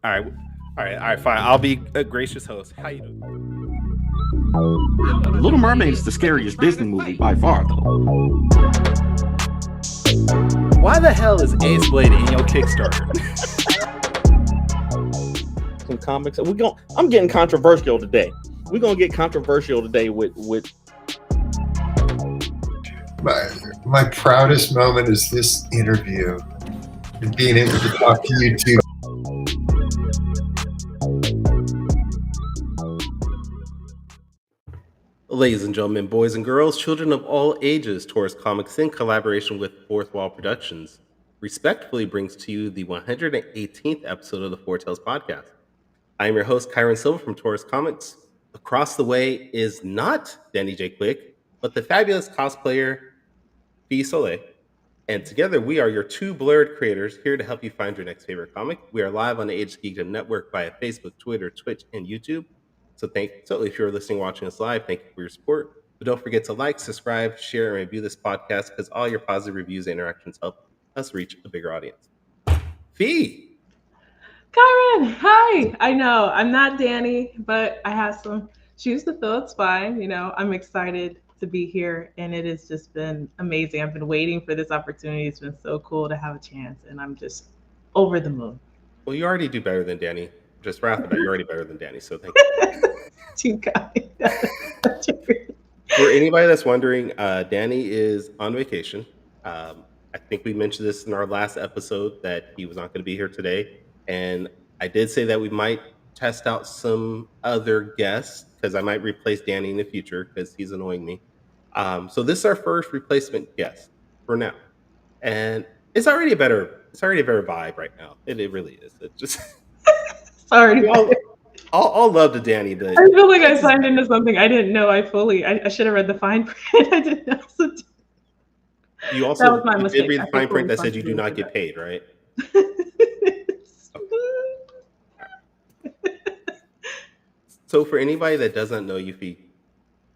All right, all right, fine. I'll be a gracious host. How you doing? Little Mermaid is the scariest Disney movie by far, though. Why the hell is Ace Blade in your Kickstarter? Some comics. I'm getting controversial today. We're gonna get controversial today with my proudest moment is this interview and being able to talk to you two. Ladies and gentlemen, boys and girls, children of all ages, Taurus Comics in collaboration with Fourth Wall Productions respectfully brings to you the 118th episode of the Four Tales podcast. I am your host, Kyron Silva from Taurus Comics. Across the way is not Danny J. Quick, but the fabulous cosplayer Fee Soleil. And together we are your two blurred creators here to help you find your next favorite comic. We are live on the Age Geekdom Network via Facebook, Twitter, Twitch, and YouTube. So if you're listening, watching us live, thank you for your support. But don't forget to like, subscribe, share, and review this podcast because all your positive reviews and interactions help us reach a bigger audience. Fee! Kyron, hi! I know, I'm not Danny, but I have some shoes to fill. It's fine. I'm excited to be here, and it has just been amazing. I've been waiting for this opportunity. It's been so cool to have a chance, and I'm just over the moon. Well, you already do better than Danny. Just right off the bat, you're already better than Danny, so thank you. Too kind. For anybody that's wondering, Danny is on vacation. I think we mentioned this in our last episode that he was not going to be here today. And I did say that we might test out some other guests because I might replace Danny in the future because he's annoying me. So this is our first replacement guest for now. And it's already a better vibe right now. It really is. It just Sorry. All love to Danny, but I feel like I signed into something I didn't know. I should have read the fine print. I didn't know. You also that was my mistake. did read the fine print that said you do not get paid, right? So for anybody that doesn't know you, Fee,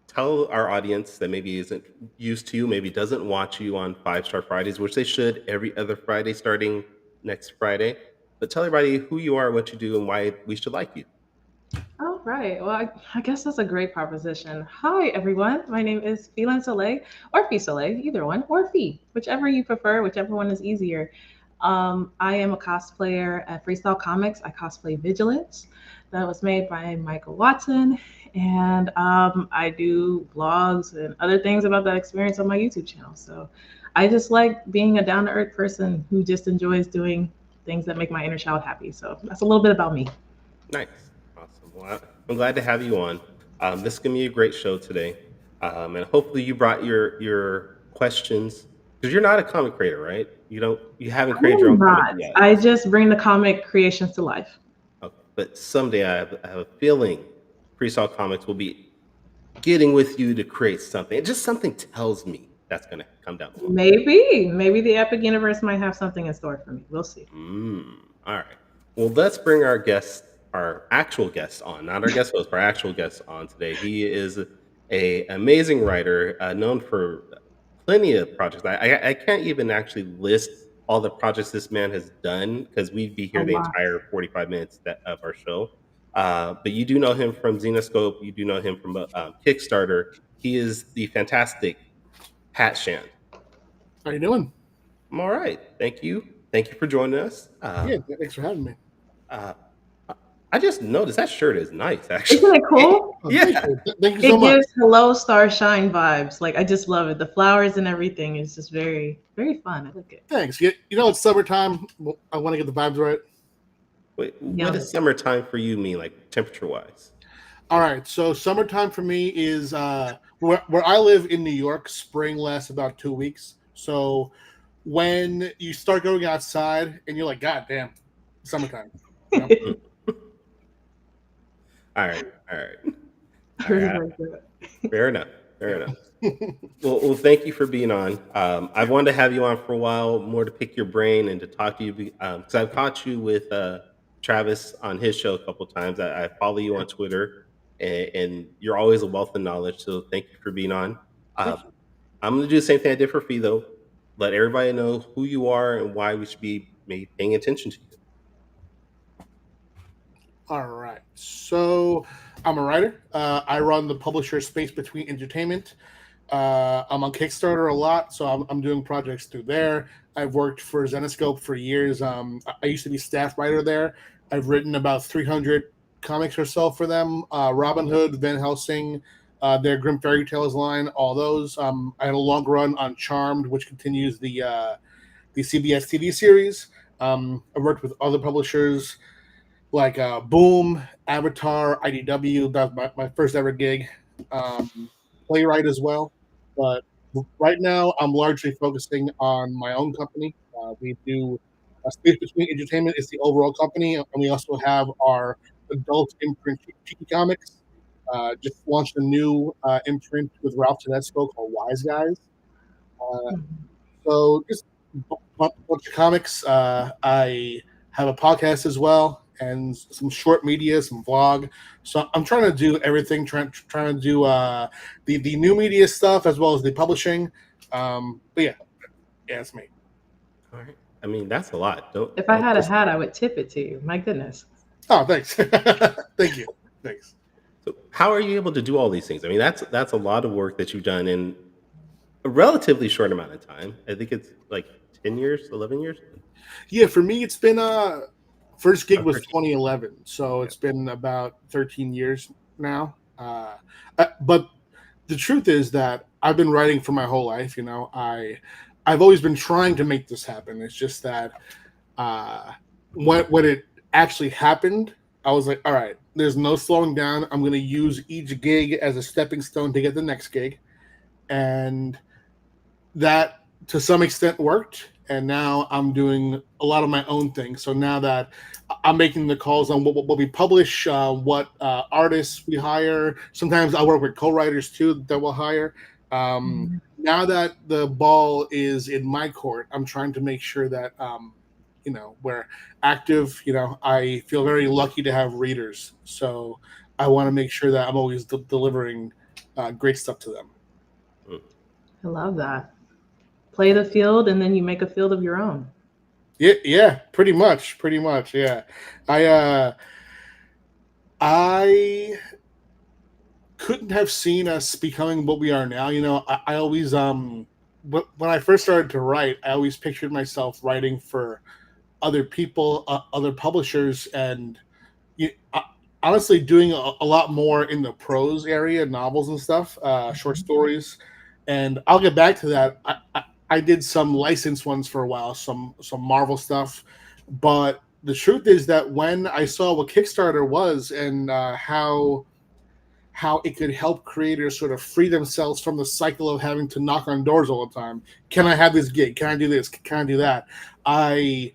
tell our audience that maybe isn't used to you, maybe doesn't watch you on 5-Star Fridays, which they should every other Friday starting next Friday. But tell everybody who you are, what you do, and why we should like you. Oh, right. Well, I guess that's a great proposition. Hi, everyone. My name is Fee Soleil, or Fee Soleil, either one, or Fee, whichever you prefer, whichever one is easier. I am a cosplayer at Freestyle Comics. I cosplay Vigilance. That was made by Michael Watson. And I do vlogs and other things about that experience on my YouTube channel. So I just like being a down-to-earth person who just enjoys doing things that make my inner child happy. So that's a little bit about me. Nice. Awesome. Well, I'm glad to have you on. This is going to be a great show today. And hopefully you brought your questions because you're not a comic creator, right? You haven't created your own comic yet. I just bring the comic creations to life. Okay. But someday I have a feeling Freestyle Comics will be getting with you to create something. Just something tells me that's going to come down the line. Maybe the Epic Universe might have something in store for me. We'll see. All right. Well, let's bring our actual guest on, not our guest host, our actual guest on today. He is an amazing writer, known for plenty of projects. I can't even actually list all the projects this man has done because we'd be here the entire 45 minutes of our show. But you do know him from Xenoscope. You do know him from Kickstarter. He is the fantastic Pat Shand. How you doing? I'm all right. Thank you. Thank you for joining us. Yeah, thanks for having me. I just noticed that shirt is nice, actually. Isn't it cool? Yeah. Thank you so much. It gives Hello Star Shine vibes. Like, I just love it. The flowers and everything is just very, very fun. I like it. Thanks. It's summertime. I want to get the vibes right. Wait, what does summertime for you mean, like temperature-wise? All right. So summertime for me is where I live in New York, spring lasts about 2 weeks. So when you start going outside and you're like, God damn, summertime. You know? All right. Fair enough. Well, thank you for being on. I've wanted to have you on for a while, more to pick your brain and to talk to you because I've caught you with Travis on his show a couple times. I follow you on Twitter, and you're always a wealth of knowledge. So thank you for being on. I'm going to do the same thing I did for Fee, though. Let everybody know who you are and why we should be maybe paying attention to you. All right. So I'm a writer. I run the publisher Space Between Entertainment. I'm on Kickstarter a lot, so I'm doing projects through there. I've worked for Zenescope for years. I used to be staff writer there. I've written about 300 comics or so for them. Robin Hood, Van Helsing, their Grim Fairy Tales line, all those. I had a long run on Charmed, which continues the CBS TV series. I've worked with other publishers like Boom, Avatar, IDW. That was my first ever gig. Playwright as well. But right now, I'm largely focusing on my own company. We do Space Between Entertainment is the overall company, and we also have our adult imprint Cheeky Comics. Just launched a new imprint with Ralph Tedesco called Wise Guys. Uh, so just bunch of comics. I have a podcast as well, and some short media, some vlog. So I'm trying to do everything. Trying to do the new media stuff as well as the publishing. But yeah, it's me. All right. I mean, that's a lot. If I Don't had a just, hat, I would tip it to you. My goodness. Oh, thanks. Thank you. Thanks. so how are you able to do all these things? I mean, that's a lot of work that you've done in a relatively short amount of time. I think it's like 10 years, 11 years. Yeah, for me, it's been first gig Oh, was 13. 2011, so Yeah. it's been about 13 years now. But the truth is that I've been writing for my whole life. I've always been trying to make this happen. It's just that uh, when it actually happened, I was like, all right, there's no slowing down. I'm going to use each gig as a stepping stone to get the next gig, and that to some extent worked. And now I'm doing a lot of my own things. So now that I'm making the calls on what we publish, what artists we hire. Sometimes I work with co-writers too that we'll hire. Now that the ball is in my court, I'm trying to make sure that we're active. I feel very lucky to have readers, so I want to make sure that I'm always delivering great stuff to them. Mm. I love that. Play the field and then you make a field of your own. Yeah, pretty much, yeah. I couldn't have seen us becoming what we are now. I always when I first started to write, I always pictured myself writing for other people, other publishers, and honestly doing a lot more in the prose area, novels and stuff, short stories. And I'll get back to that. I did some licensed ones for a while, some Marvel stuff, but the truth is that when I saw what Kickstarter was and how it could help creators sort of free themselves from the cycle of having to knock on doors all the time. Can I have this gig? Can I do this? Can I do that? I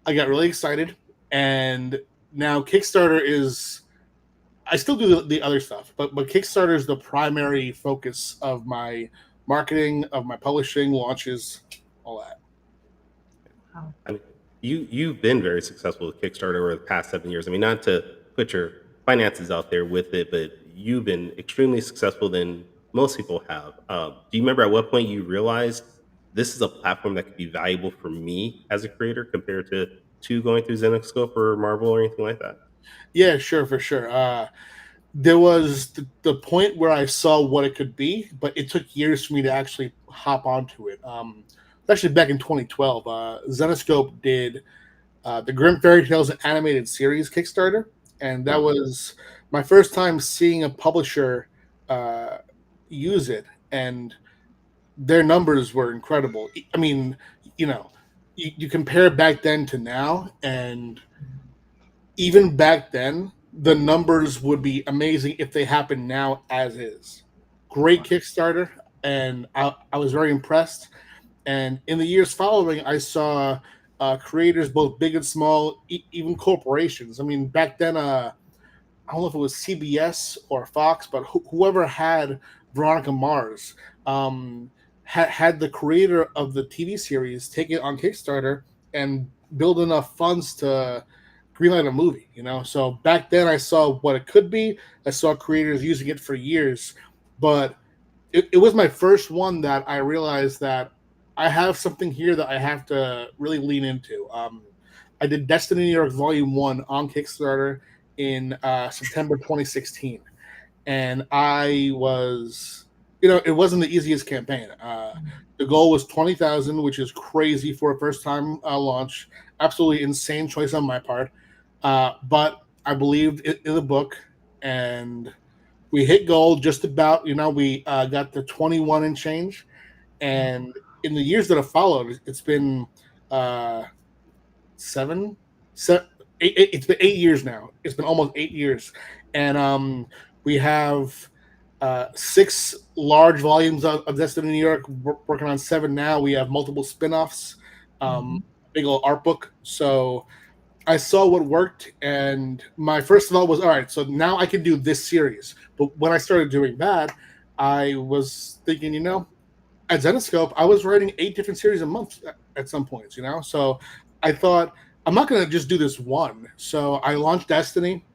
got really excited, and now Kickstarter is. I still do the other stuff, but Kickstarter is the primary focus of my marketing, of my publishing, launches, all that. Wow. I mean, you've been very successful with Kickstarter over the past 7 years. I mean, not to put your finances out there with it, but you've been extremely successful than most people have. Do you remember at what point you realized this is a platform that could be valuable for me as a creator compared to going through Zenoscope or Marvel or anything like that? Yeah, sure, for sure. There was the point where I saw what it could be, but it took years for me to actually hop onto it. Actually, back in 2012, Zenoscope did the Grim Fairy Tales animated series Kickstarter, and that was my first time seeing a publisher uh, use it, and their numbers were incredible. I mean, you compare back then to now, and even back then, the numbers would be amazing if they happen now as is. Great Kickstarter, and I was very impressed. And in the years following, I saw creators, both big and small, even corporations. I mean, back then, I don't know if it was CBS or Fox, but whoever had Veronica Mars had the creator of the TV series take it on Kickstarter and build enough funds to greenlight a movie. So back then I saw what it could be. I saw creators using it for years, but it was my first one that I realized that I have something here that I have to really lean into. I did Destiny New York Volume 1 on Kickstarter, in September 2016, and I was, it wasn't the easiest campaign. The goal was 20,000, which is crazy for a first time launch. Absolutely insane choice on my part, but I believed in the book, and we hit goal just about. We got the 21 and change, and in the years that have followed, it's been uh, seven, it's been 8 years now. It's been almost 8 years, and we have six large volumes of Destiny New York. We're working on seven now. We have multiple spin-offs, big old art book. So I saw what worked, and my first thought was, all right, so now I can do this series. But when I started doing that, I was thinking, at Zenoscope, I was writing 8 different series a month at some points, So I thought, I'm not going to just do this one. So I launched Destiny.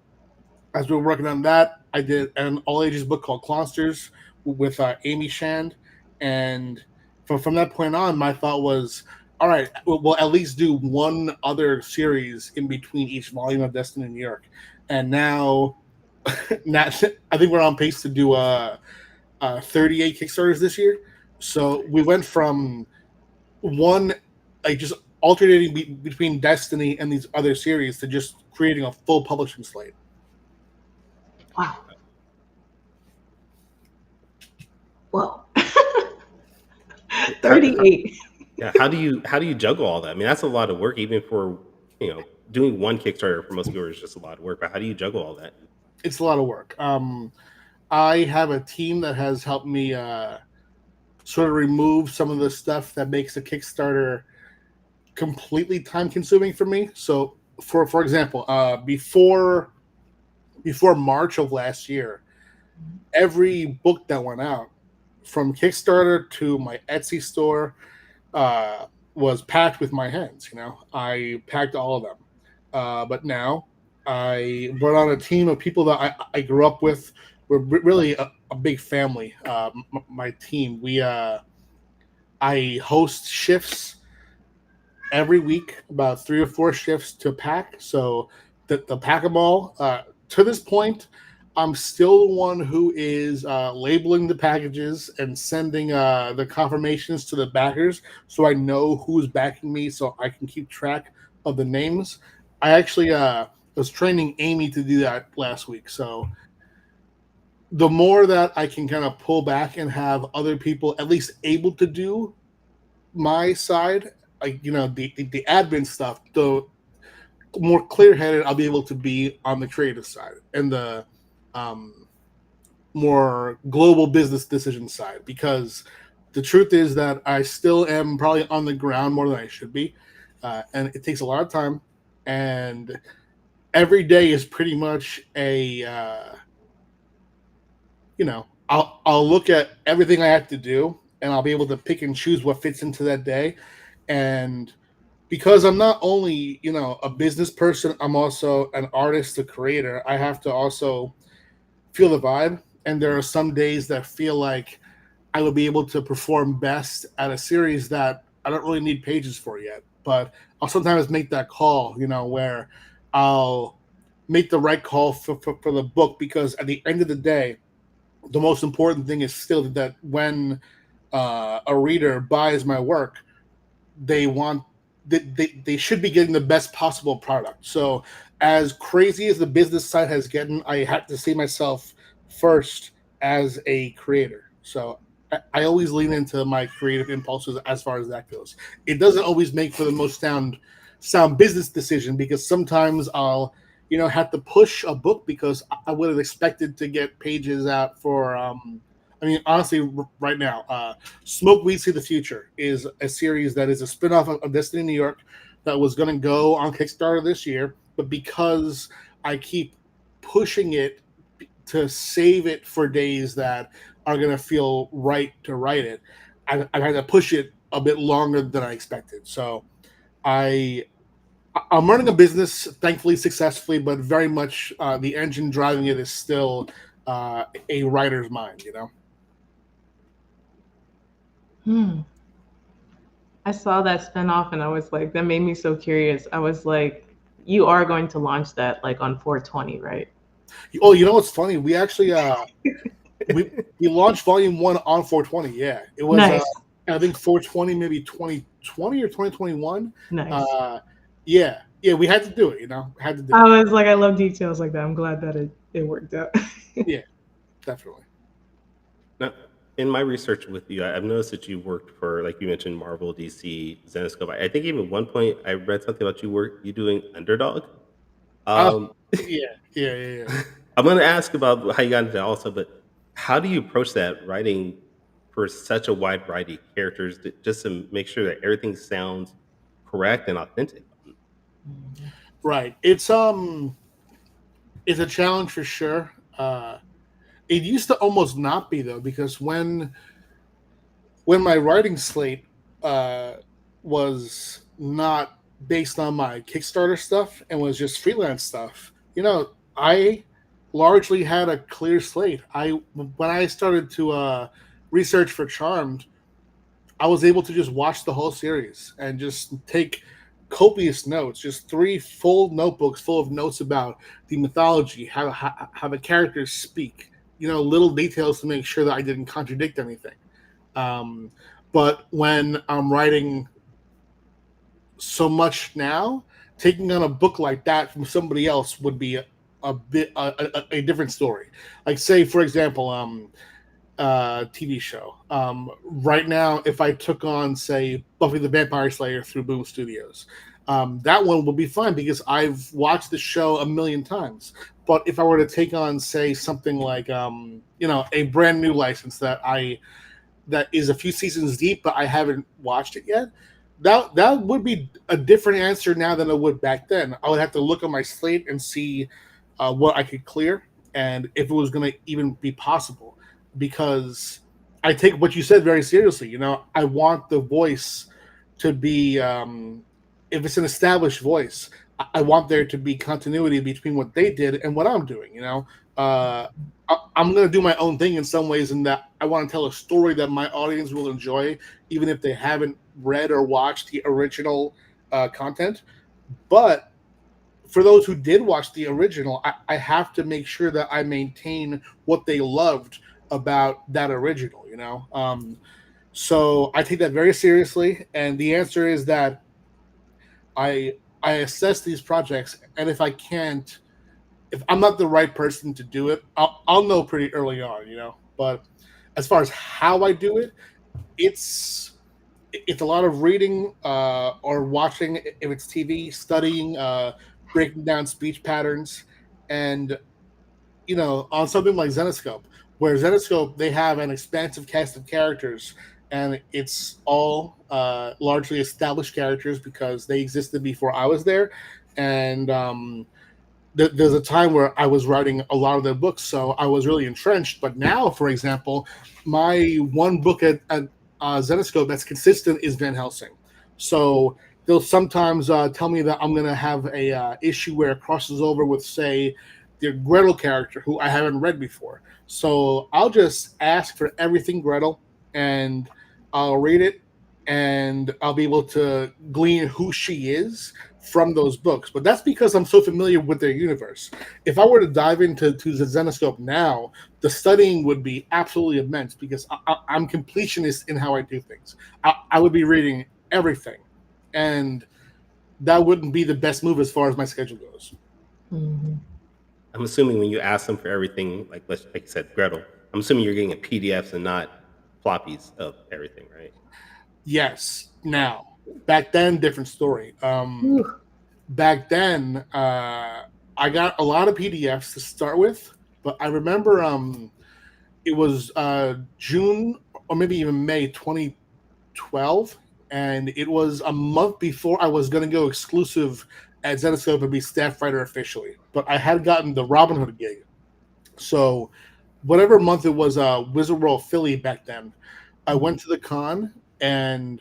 As we were working on that, I did an all ages book called Clonsters with Amy Shand. And from that point on, my thought was, all right, we'll at least do one other series in between each volume of Destiny New York. And now, I think we're on pace to do 38 Kickstarters this year. So we went from one, like just alternating between Destiny and these other series to just creating a full publishing slate. Wow. Whoa. 38. Yeah, how do you juggle all that? I mean, that's a lot of work, even for doing one Kickstarter for most people is just a lot of work. But how do you juggle all that? It's a lot of work. I have a team that has helped me sort of remove some of the stuff that makes a Kickstarter completely time consuming for me. So, for example, before March of last year, every book that went out, from Kickstarter to my Etsy store, was packed with my hands. I packed all of them. But now I brought on a team of people that I grew up with. We're really a big family. My team. I host shifts every week, about 3 or 4 shifts to pack. So the pack them all. To this point, I'm still the one who is labeling the packages and sending the confirmations to the backers, so I know who's backing me, so I can keep track of the names. I actually was training Amy to do that last week. So the more that I can kind of pull back and have other people at least able to do my side, like the admin stuff, the more clear-headed I'll be able to be on the creative side and the more global business decision side, because the truth is that I still am probably on the ground more than I should be, and it takes a lot of time, and every day is pretty much I'll look at everything I have to do, and I'll be able to pick and choose what fits into that day. And because I'm not only a business person, I'm also an artist, a creator. I have to also feel the vibe, and there are some days that feel like I will be able to perform best at a series that I don't really need pages for yet. But I'll sometimes make that call, where I'll make the right call for the book, because at the end of the day, the most important thing is still that when a reader buys my work, they want they should be getting the best possible product. So as crazy as the business side has gotten, I have to see myself first as a creator. So I always lean into my creative impulses as far as that goes. It doesn't always make for the most sound business decision, because sometimes I'll have to push a book because I would have expected to get pages out for honestly, right now, Smoke Weed See the Future is a series that is a spinoff of Destiny New York that was going to go on Kickstarter this year, but because I keep pushing it to save it for days that are going to feel right to write it, I've had to push it a bit longer than I expected. So I'm running a business, thankfully successfully, but very much the engine driving it is still a writer's mind. I saw that spinoff and I was like, that made me so curious. I was like, you are going to launch that like on 420, right? Oh, you know what's funny? We actually we launched volume 1 on 420. Yeah, it was Nice. I think 420, maybe 2020 or 2021. Nice. Yeah, we had to do it. Had to do it. I was like, I love details like that. I'm glad that it worked out. Yeah, definitely. Now, in my research with you, I've noticed that you worked for, like you mentioned, Marvel, DC, Zenescope. I think even at one point I read something about you doing Underdog. Uh, Um, yeah. I'm going to ask about how you got into that also, but how do you approach that writing for such a wide variety of characters just to make sure that everything sounds correct and authentic? Right. It's a challenge for sure. It used to almost not be though, because when my writing slate was not based on my Kickstarter stuff and was just freelance stuff, I largely had a clear slate. When I started to research for Charmed, I was able to just watch the whole series and just take copious notes, just 3 full notebooks full of notes about the mythology, how the characters speak, little details to make sure that I didn't contradict anything. But when I'm writing so much now, taking on a book like that from somebody else would be a different story. Like, say, for example, TV show. Right now, if I took on, say, Buffy the Vampire Slayer through Boom Studios, that one would be fine because I've watched the show a million times. But if I were to take on, say, something like, a brand new license that is a few seasons deep, but I haven't watched it yet, that would be a different answer now than it would back then. I would have to look at my slate and see what I could clear and if it was going to even be possible. Because I take what you said very seriously. I want the voice to be, if it's an established voice, I want there to be continuity between what they did and what I'm doing. I'm going to do my own thing in some ways, in that I want to tell a story that my audience will enjoy, even if they haven't read or watched the original content. But for those who did watch the original, I have to make sure that I maintain what they loved about that original. So I take that very seriously, and the answer is that I assess these projects, and if I'm not the right person to do it, I'll know pretty early on. But as far as how I do it, it's a lot of reading or watching, if it's TV, studying, breaking down speech patterns, and on something like Zenescope, where Zenescope, they have an expansive cast of characters, and it's all largely established characters because they existed before I was there, and there's a time where I was writing a lot of their books, so I was really entrenched. But now, for example, my one book at Zenescope that's consistent is Van Helsing. So they'll sometimes tell me that I'm going to have a issue where it crosses over with, say, the Gretel character, who I haven't read before. So I'll just ask for everything Gretel, and I'll read it, and I'll be able to glean who she is from those books. But that's because I'm so familiar with their universe. If I were to dive into the Zenescope now, the studying would be absolutely immense because I'm completionist in how I do things. I would be reading everything, and that wouldn't be the best move as far as my schedule goes. Mm-hmm. I'm assuming when you ask them for everything, like you said, Gretel, I'm assuming you're getting PDFs and not floppies of everything, right? Yes. Now, back then, different story. Back then, I got a lot of PDFs to start with, but I remember it was June or maybe even May 2012, and it was a month before I was going to go exclusive at Zenescope and be staff writer officially. But I had gotten the Robin Hood gig. So whatever month it was, Wizard World Philly back then, I went to the con, and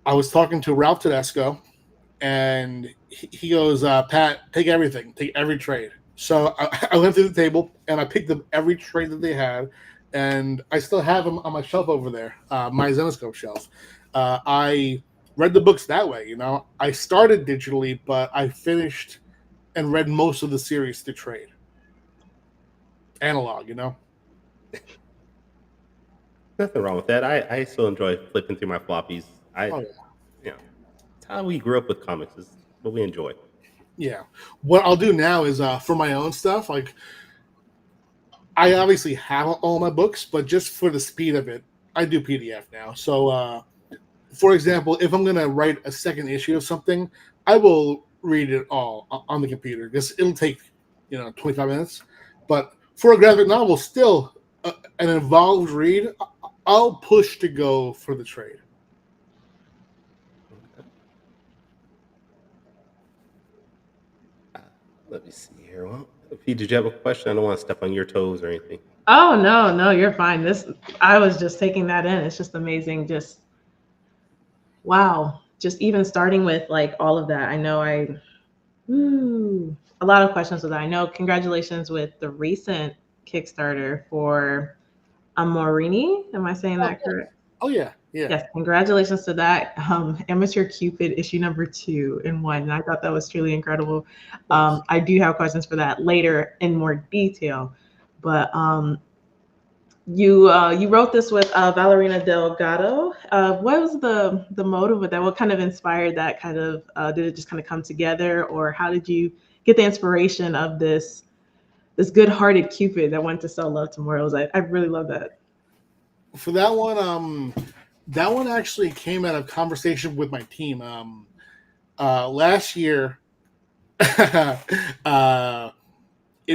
I was talking to Ralph Tedesco, and he goes, Pat, take everything, take every trade. So I went to the table, and I picked up every trade that they had, and I still have them on my shelf over there, my Zenescope shelf. I read the books that way. You know, I started digitally, but I finished and read most of the series through trade, analog. You know. Nothing wrong with that. I still enjoy flipping through my floppies. Oh yeah. You know, it's how we grew up with comics. It's what we enjoy. Yeah. What I'll do now is for my own stuff, like I obviously have all my books, but just for the speed of it, I do PDF now. So for example, if I'm gonna write a second issue of something, I will read it all on the computer because it'll take 25 minutes. But for a graphic novel, still an involved read, I'll push to go for the trade. Okay. Uh, Let me see here. Well, P, did you have a question? I don't want to step on your toes or anything. Oh no, no, you're fine. This I was just taking that in. It's just amazing. Just wow. Just even starting with like all of that. I know a lot of questions with that. I know congratulations with the recent Kickstarter for Amorini. Am I saying that correct? Oh yeah, yeah. Yes, congratulations to that. Amateur Cupid issue number 2 in 1. And I thought that was truly incredible. I do have questions for that later in more detail. But you wrote this with Valerina Delgado. What was the motive with that? What kind of inspired that? Kind of did it just kind of come together, or how did you get the inspiration of this good-hearted Cupid that wanted to sell love to mortals? I really love that. For that one actually came out of conversation with my team. Last year, it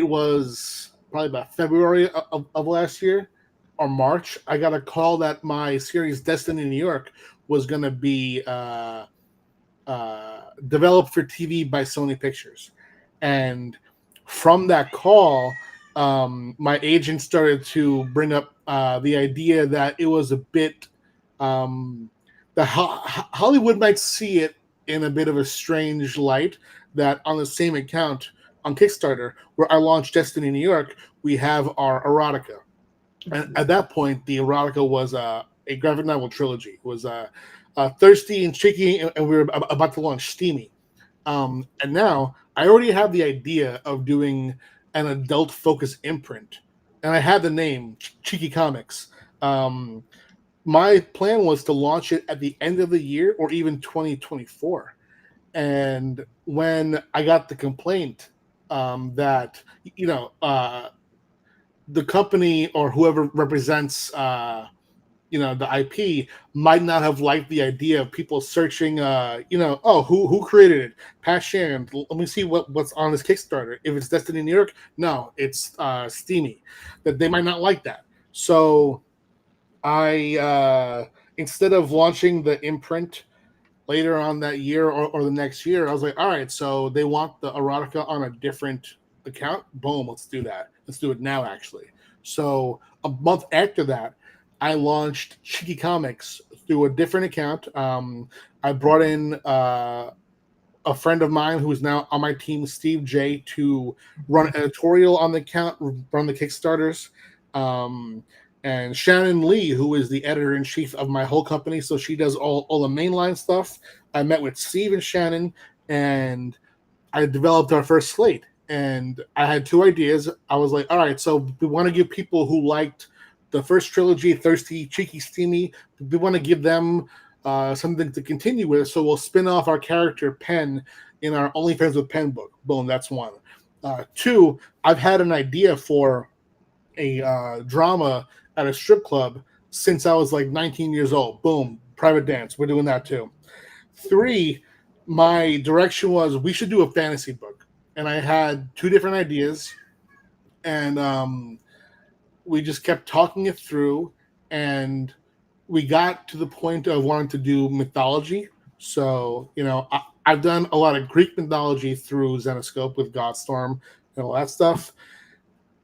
was probably about February of last year or March. I got a call that my series Destiny New York was going to be developed for TV by Sony Pictures, and from that call, my agent started to bring up the idea that it was a bit that Hollywood might see it in a bit of a strange light. That on the same account on Kickstarter, where I launched Destiny New York, we have our erotica. And at that point, the erotica was a graphic novel trilogy. It was Thirsty and Cheeky, and we were about to launch Steamy. And now I already have the idea of doing an adult focused imprint, and I had the name Cheeky Comics. My plan was to launch it at the end of the year or even 2024. And when I got the complaint that the company or whoever represents the IP might not have liked the idea of people searching who created it, Pat Shan, let me see what's on this Kickstarter. If it's Destiny New York, no, it's Steamy. That they might not like that. So I instead of launching the imprint later on that year or the next year, I was like, all right, so they want the erotica on a different account. Boom, let's do that. Let's do it now, actually. So a month after that, I launched Cheeky Comics through a different account. I brought in a friend of mine who is now on my team, Steve J, to run editorial on the account, run the Kickstarters. And Shannon Lee, who is the editor-in-chief of my whole company, so she does all the mainline stuff. I met with Steve and Shannon, and I developed our first slate. And I had two ideas. I was like, all right, so we want to give people who liked the first trilogy, Thirsty, Cheeky, Steamy, we want to give them something to continue with, so we'll spin off our character Penn in our Only Friends with Penn book. Boom, that's one. Two, I've had an idea for a drama at a strip club since I was like 19 years old. Boom, private dance. We're doing that too. Three, my direction was we should do a fantasy book. And I had two different ideas. And we just kept talking it through. And we got to the point of wanting to do mythology. So, I've done a lot of Greek mythology through Zenoscope with Godstorm and all that stuff.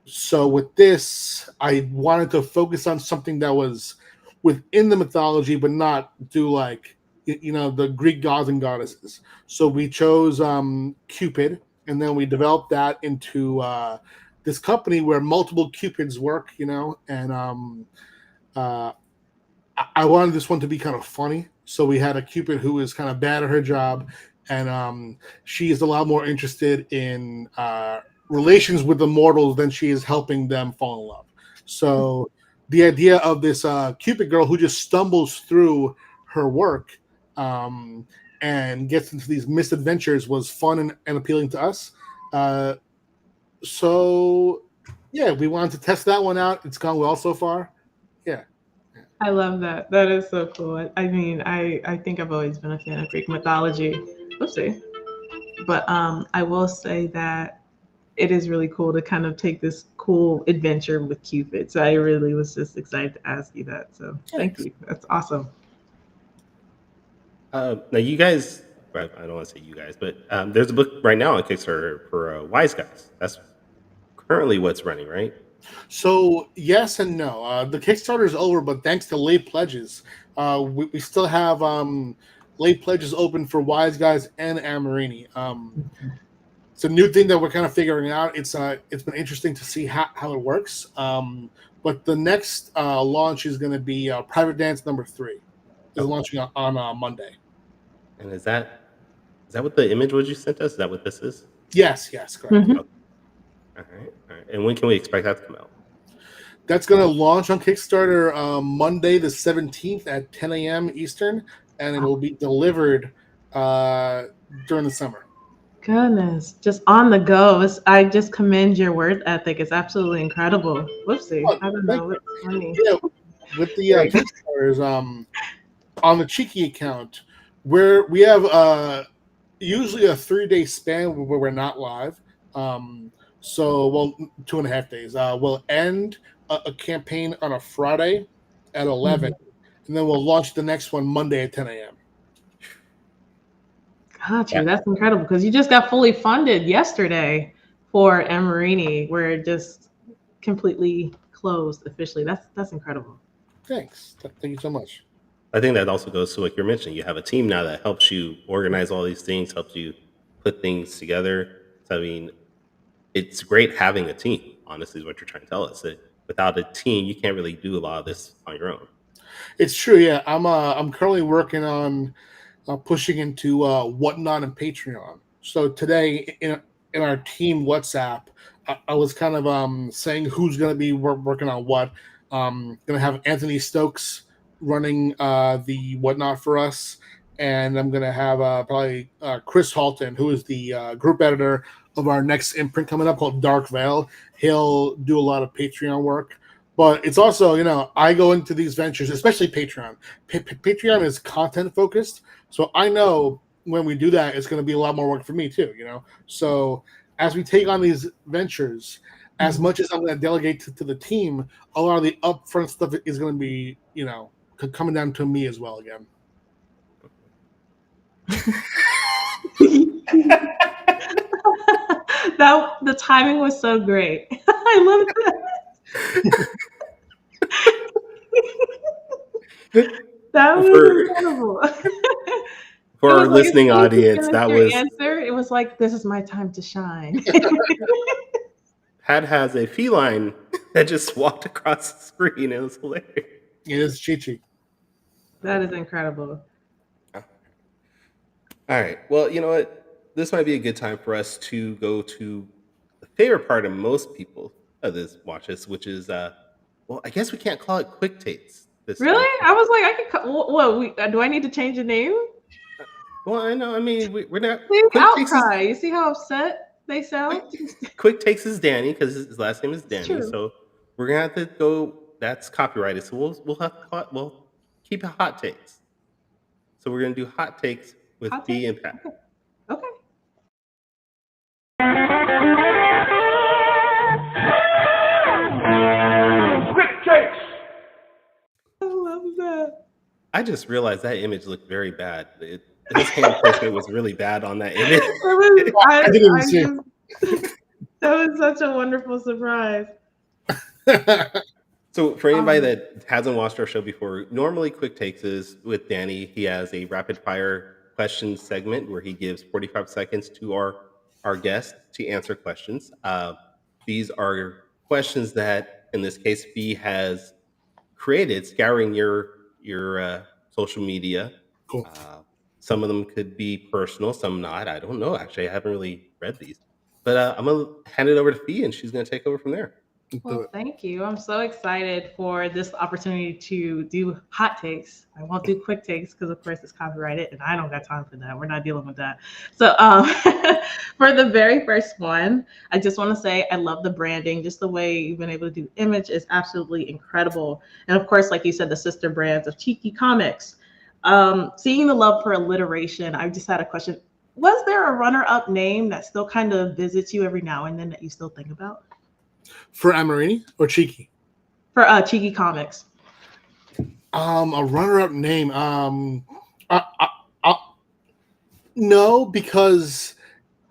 So with this, I wanted to focus on something that was within the mythology, but not do like the Greek gods and goddesses. So we chose Cupid, and then we developed that into this company where multiple Cupids work, and I wanted this one to be kind of funny, so we had a Cupid who is kind of bad at her job, and she is a lot more interested in relations with the mortals than she is helping them fall in love. So the idea of this Cupid girl who just stumbles through her work and gets into these misadventures was fun and appealing to us. So yeah, we wanted to test that one out. It's gone well so far. Yeah. I love that. That is so cool. I mean, I think I've always been a fan of Greek mythology. Oopsie. But I will say that it is really cool to kind of take this cool adventure with Cupid. So I really was just excited to ask you that. So thank you. That's awesome. Now, you guys, well, I don't want to say you guys, but there's a book right now on Kickstarter for Wise Guys. That's currently what's running, right? So yes and no. The Kickstarter is over, but thanks to late pledges, we still have late pledges open for Wise Guys and Amorini. It's a new thing that we're kind of figuring out. It's been interesting to see how it works. But the next launch is going to be Private Dance number 3. Is launching on Monday. And is that what the image was you sent us? Is that what this is? Yes, correct. Mhm. Okay. All right. And when can we expect that to come out? That's going to launch on Kickstarter Monday the 17th at 10 a.m. Eastern, and it will be delivered during the summer. Goodness, just on the go. I just commend your work ethic. It's absolutely incredible. Whoopsie. Oh, I don't thank know. It's funny. Yeah, with the Kickstarters, on the Cheeky account, where we have usually a 3-day span where we're not live. So, well, 2.5 days. We'll end a campaign on a Friday at 11, and then we'll launch the next one Monday at 10 a.m. Got you. That's incredible because you just got fully funded yesterday for Amorini, where it just completely closed officially. That's incredible. Thanks. Thank you so much. I think that also goes to what you're mentioning. You have a team now that helps you organize all these things, helps you put things together. So, I mean, it's great having a team, honestly, is what you're trying to tell us. That without a team, you can't really do a lot of this on your own. It's true. Yeah, I'm currently working on pushing into Whatnot and Patreon. So today in our team WhatsApp, I was kind of saying who's going to be working on what. Going to have Anthony Stokes running the Whatnot for us, and I'm going to have probably Chris Halton, who is the group editor of our next imprint coming up called Dark Veil. He'll do a lot of Patreon work. But it's also, I go into these ventures, especially Patreon. Patreon is content focused. So I know when we do that, it's going to be a lot more work for me too, So as we take on these ventures, as much as I'm going to delegate to the team, a lot of the upfront stuff is going to be, coming down to me as well again. The timing was so great. I love that. That was incredible. For It our was like, listening as soon as you audience, finished that your was answer. It was like, this is my time to shine. Pat has a feline that just walked across the screen. It was hilarious. It is Chi-Chi. That is incredible. All right. Well, you know what? This might be a good time for us to go to the favorite part of most people of this watch this, which is well, I guess we can't call it quick takes this Really? time. I was like, I could. What? Do I need to change the name? Well, I know. I mean, we're not See, quick takes. outcry. You see how upset they sound? Quick takes is Danny because his last name is Danny. true. So we're gonna have to go. That's copyrighted. So we'll keep it hot takes. So we're gonna do hot takes with Hot B take? and Pat. Okay. I love that. I just realized that image looked very bad. His hand placement was really bad on that image. I didn't even see it. That was such a wonderful surprise. So for anybody that hasn't watched our show before, normally Quick Takes is with Danny. He has a rapid fire questions segment where he gives 45 seconds to our guest to answer questions. These are questions that, in this case, B has created, scouring your social media. Cool. Some of them could be personal, some not. I don't know. Actually, I haven't really read these, but I'm gonna hand it over to Fee, and she's gonna take over from there. Do Well, it. thank you. I'm so excited for this opportunity to do hot takes. I won't do quick takes because, of course, it's copyrighted, and I don't got time for that. We're not dealing with that. So, for the very first one, I just want to say I love the branding. Just the way you've been able to do image is absolutely incredible. And of course, like you said, the sister brands of Cheeky Comics. Seeing the love for alliteration, I just had a question. Was there a runner-up name that still kind of visits you every now and then that you still think about? For Amarini or Cheeky? For Cheeky Comics. A runner-up name. No, because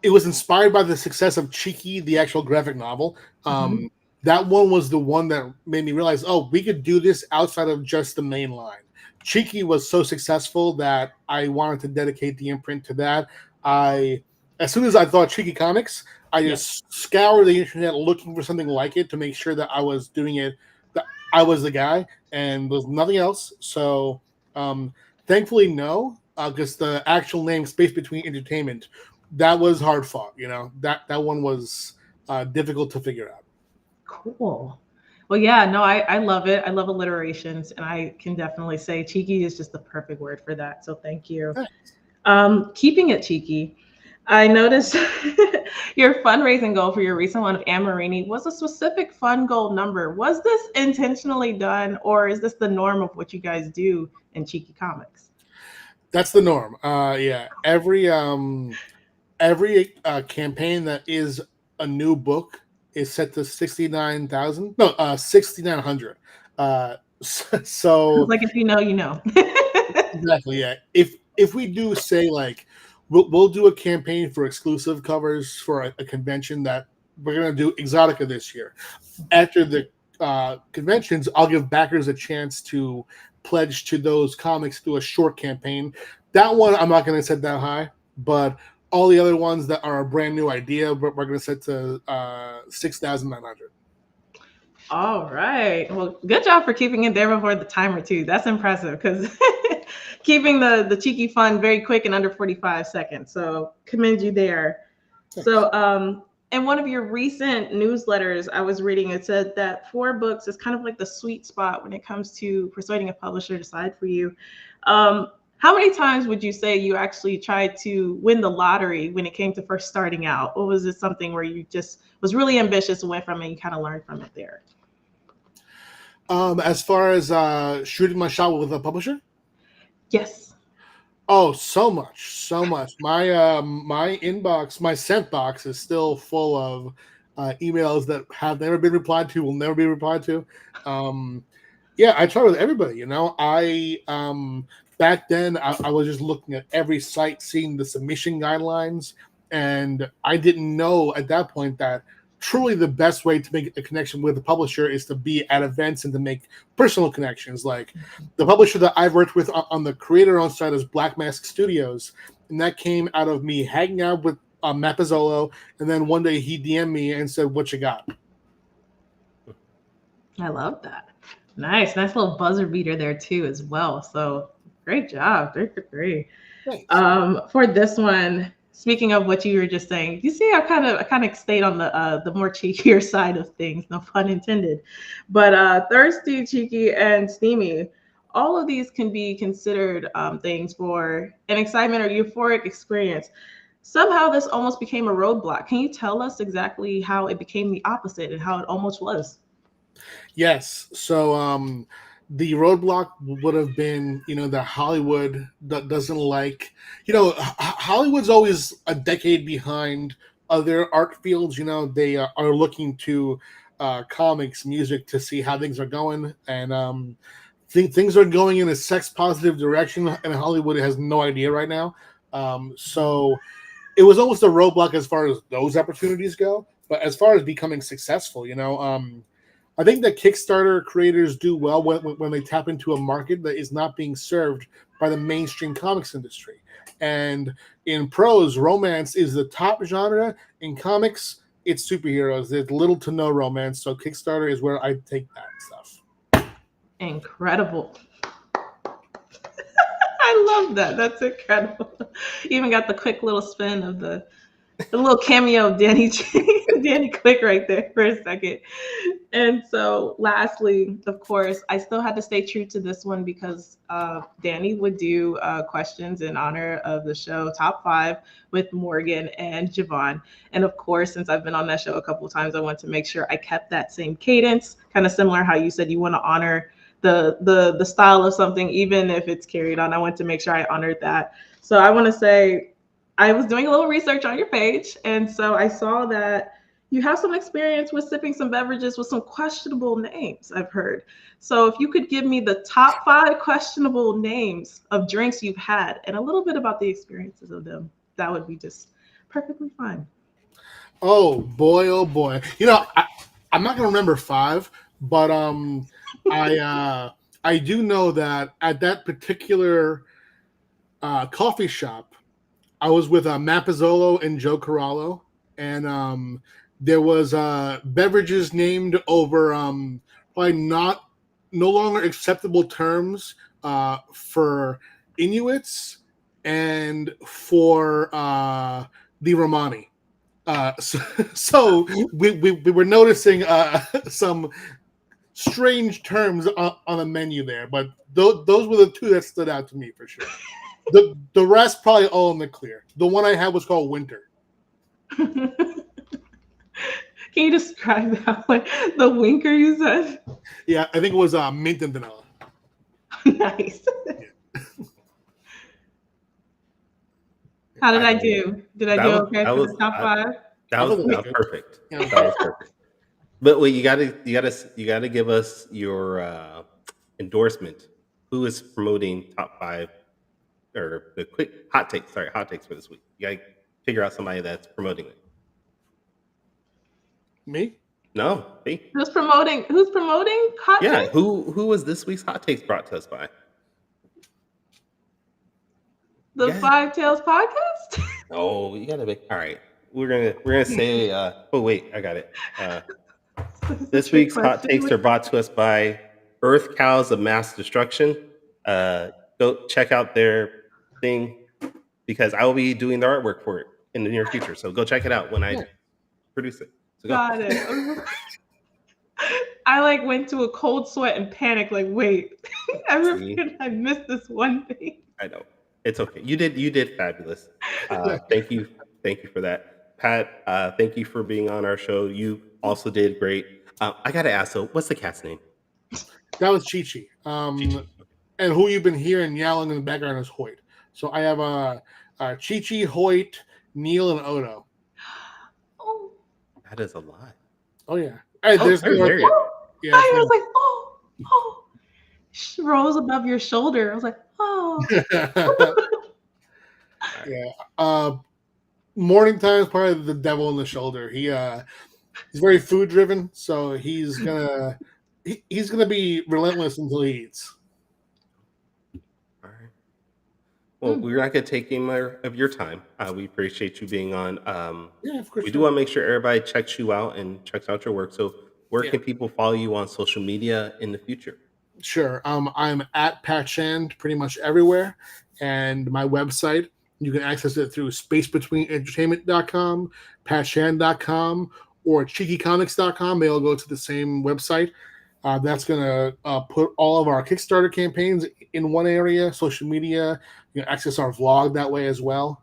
it was inspired by the success of Cheeky, the actual graphic novel. That one was the one that made me realize, oh, we could do this outside of just the main line. Cheeky was so successful that I wanted to dedicate the imprint to that. As soon as I thought Cheeky Comics, I just scoured the internet looking for something like it to make sure that I was doing it, that I was the guy, and was nothing else. So, thankfully, no, because the actual name Space Between Entertainment, that was hard fought. That one was difficult to figure out. Cool. Well, yeah, no, I love it. I love alliterations, and I can definitely say cheeky is just the perfect word for that. So thank you. Keeping it cheeky, I noticed your fundraising goal for your recent one of Amarini was a specific fund goal number. Was this intentionally done, or is this the norm of what you guys do in Cheeky Comics? That's the norm. Yeah, every campaign that is a new book is set to 69,000. No, 6,900. So Like if you know, you know. exactly, yeah. If we do say like we'll do a campaign for exclusive covers for a convention that we're gonna do Exotica this year. After the conventions, I'll give backers a chance to pledge to those comics through a short campaign. That one I'm not gonna set that high, but all the other ones that are a brand new idea, we're going to set to 6,900. All right. Well, good job for keeping it there before the timer too. That's impressive because keeping the cheeky fun very quick in under 45 seconds. So commend you there. Thanks. So in one of your recent newsletters, I was reading, it said that 4 books is kind of like the sweet spot when it comes to persuading a publisher to side for you. How many times would you say you actually tried to win the lottery when it came to first starting out? Or was it something where you just was really ambitious and went from it and you kind of learned from it there? As far as shooting my shot with a publisher? Yes. Oh, so much. My my inbox, my sent box is still full of emails that have never been replied to, will never be replied to. Yeah, I try with everybody. Back then, I was just looking at every site, seeing the submission guidelines, and I didn't know at that point that truly the best way to make a connection with the publisher is to be at events and to make personal connections. Like the publisher that I've worked with on the creator-owned side is Black Mask Studios, and that came out of me hanging out with Matt Pizzolo, and then one day he DM'd me and said, "What you got?" I love that. Nice little buzzer beater there too as well. So great job. 3 for 3. For this one, speaking of what you were just saying, you see, I kind of stayed on the more cheekier side of things, no pun intended. But thirsty, cheeky, and steamy, all of these can be considered things for an excitement or euphoric experience. Somehow this almost became a roadblock. Can you tell us exactly how it became the opposite and how it almost was? Yes. So the roadblock would have been, that Hollywood doesn't like, Hollywood's always a decade behind other art fields. They are looking to comics, music to see how things are going. And things are going in a sex positive direction, and Hollywood has no idea right now. So it was almost a roadblock as far as those opportunities go. But as far as becoming successful, I think that Kickstarter creators do well when they tap into a market that is not being served by the mainstream comics industry. And in prose, romance is the top genre. In comics, it's superheroes. There's little to no romance. So Kickstarter is where I take that stuff. Incredible. love that. That's incredible. Even got the quick little spin of the little cameo of Danny Danny Quick right there for a second. And so, lastly, of course, I still had to stay true to this one because Danny would do questions in honor of the show Top 5 with Morgan and Javon. And of course, since I've been on that show a couple of times, I want to make sure I kept that same cadence, kind of similar how you said you want to honor the style of something, even if it's carried on. I want to make sure I honored that. So I want to say I was doing a little research on your page, and so I saw that you have some experience with sipping some beverages with some questionable names, I've heard. So if you could give me the top 5 questionable names of drinks you've had and a little bit about the experiences of them, that would be just perfectly fine. Oh boy, oh boy. I'm not gonna remember 5, but I do know that at that particular coffee shop, I was with Matt Pizzolo and Joe Corallo, and there was beverages named over probably no longer acceptable terms for Inuits and for the Romani. So we were noticing some strange terms on the menu there, but those were the 2 that stood out to me for sure. The rest probably all in the clear. The one I had was called Winter. Can you describe that one? The winker you said? Yeah, I think it was mint and vanilla. Nice. How did I do? Did I do okay for the top 5? That was perfect. That was perfect. But wait, you gotta give us your endorsement. Who is promoting top 5 or the quick hot takes? Sorry, hot takes for this week. You gotta figure out somebody that's promoting it. Me? No, me. Who's promoting hot Yeah, takes? who was this week's hot takes brought to us by? The Yeah. 5 Tales podcast? Oh, you gotta make all right. We're gonna say oh wait, I got it. This week's hot takes are brought to us by Earth Cows of Mass Destruction. Go check out their thing because I will be doing the artwork for it in the near future. So go check it out when I produce it. So go. Got it. I went to a cold sweat and panic. Wait, I missed this one thing. I know it's okay. You did fabulous. Thank you for that, Pat. Thank you for being on our show. You also did great. I gotta ask though, what's the cat's name? That was Chi-Chi. And who you've been hearing yelling in the background is Hoyt. So I have Chi-Chi, Hoyt, Neil, and Odo. Oh. That is a lot. Oh yeah. Hey, there's I was like, oh. She rose above your shoulder. I was like, oh. Yeah. Morning time is probably the devil in the shoulder. He's very food driven, so he's gonna be relentless until he eats. All right. Well, we're not gonna take any more of your time. We appreciate you being on. Yeah, of course. We do want to make sure everybody checks you out and checks out your work. So where can people follow you on social media in the future? Sure. I'm at Pat Shand pretty much everywhere. And my website, you can access it through spacebetweenentertainment.com, patshand.com, or cheekycomics.com. They all go to the same website. That's going to put all of our Kickstarter campaigns in one area, social media. You can access our vlog that way as well.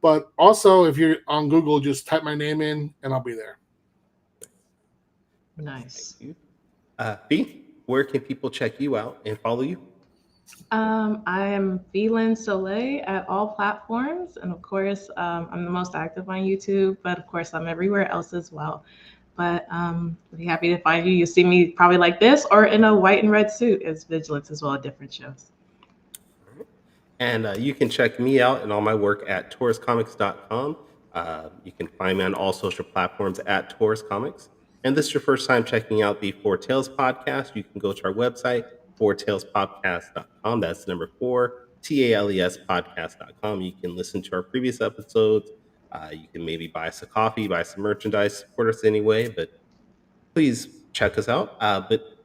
But also, if you're on Google, just type my name in and I'll be there. Nice. B, where can people check you out and follow you? I am Feline Soleil at all platforms. And of course, I'm the most active on YouTube, but of course, I'm everywhere else as well. But I'd be happy to find you. You'll see me probably like this or in a white and red suit as Vigilance as well at different shows. And you can check me out and all my work at tauruscomics.com. You can find me on all social platforms at Taurus Comics. And this is your first time checking out the Four Tales podcast, you can go to our website, fourtalespodcast.com. That's the number 4, TALES podcast.com. You can listen to our previous episodes. You can maybe buy us a coffee, buy some merchandise, support us anyway, but please check us out. But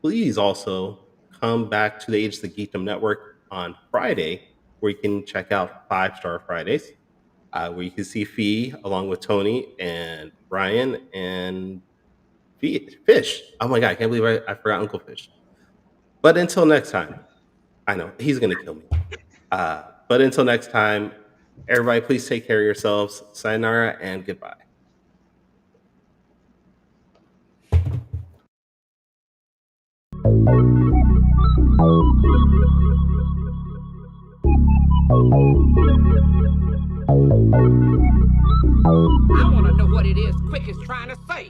please also come back to the Age of the Geekdom Network on Friday, where you can check out 5-Star Fridays, where you can see Fee along with Tony and Ryan and Fish. Oh my God, I can't believe I forgot Uncle Fish. But until next time, I know he's going to kill me. But until next time, everybody, please take care of yourselves. Sayonara and goodbye. I want to know what it is Quick is trying to say.